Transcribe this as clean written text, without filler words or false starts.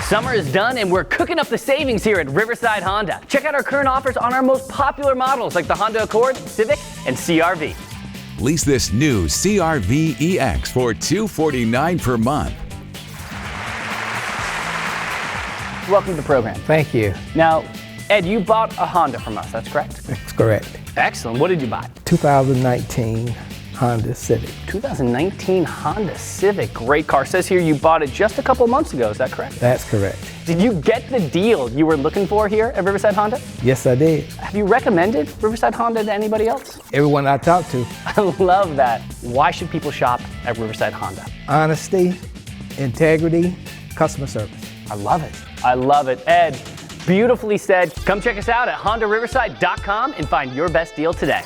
Summer is done and we're cooking up the savings here at Riverside Honda. Check out our current offers on our most popular models like the Honda Accord, Civic, and CR-V. Lease this new CR-V EX for $249 per month. Welcome to the program. Thank you. Now, Ed, you bought a Honda from us, that's correct? That's correct. Excellent. What did you buy? 2019 Honda Civic. 2019 Honda Civic. Great car. Says here you bought it just a couple months ago, is that correct? That's correct. Did you get the deal you were looking for here at Riverside Honda? Yes, I did. Have you recommended Riverside Honda to anybody else? Everyone I talked to. I love that. Why should people shop at Riverside Honda? Honesty, integrity, customer service. I love it. I love it. Ed, beautifully said. Come check us out at HondaRiverside.com and find your best deal today.